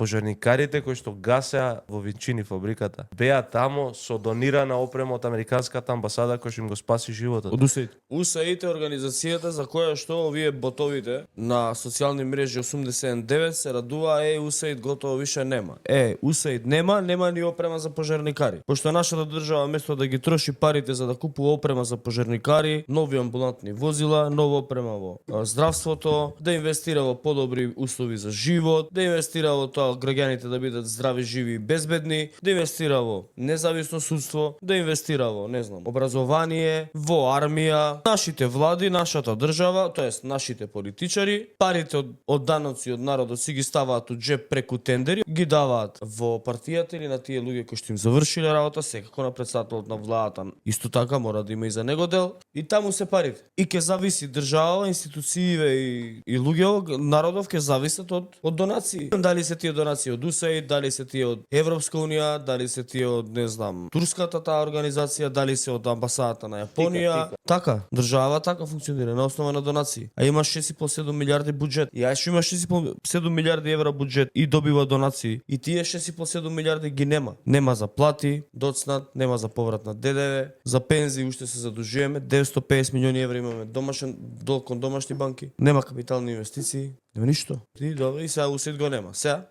Пожарникарите кои што гасеа во Винчини фабриката беа тамо со донирана опрема од американската амбасада кој што им го спаси животот. Од УСАИД. УСАИД е организацијата за која што овие ботовите на социјални мрежи 879 се радува УСАИД готово више нема. УСАИД нема ни опрема за пожарникари. Пошто нашата држава место да ги троши парите за да купува опрема за пожарникари, нови амбулантни возила, нова опрема во здравството, да инвестира во подобри услови за живот, да инвестира во тоа граѓаните да бидат здрави, живи и безбедни, да инвестира во независно судство, да инвестира во, не знам, образование, во армија, нашите влади, нашата држава, тоест нашите политичари, парите од даноци од народот си ги ставаат од джеб преку тендери, ги даваат во партијата или на тие луѓе кои што им завршиле работа, секако на председателот на владата. Исто така мора да има и за него дел и таму се парите. И ќе зависи држава, институциите и луѓе, народов ќе зависат од донации. Дали се тие донации од УСАИД, дали се тие од Европска унија, дали се тие од, не знам, турската таа организација, дали се од амбасадата на Јапонија. Така, држава така функционира на основа на донации. А има 6,7 милиарди буџет. И ај што има 6,7 милиарди евра буџет и добива донации, и тие 6,7 милиарди ги нема. Нема за плати, доцнат, нема за поврат на ДДВ, за пензии уште се задужуваме, 950 милиони евра имаме домашен долг кон домашни банки, нема капитални инвестиции, нема ништо. И добро, и сега УСАИД го нема. Сега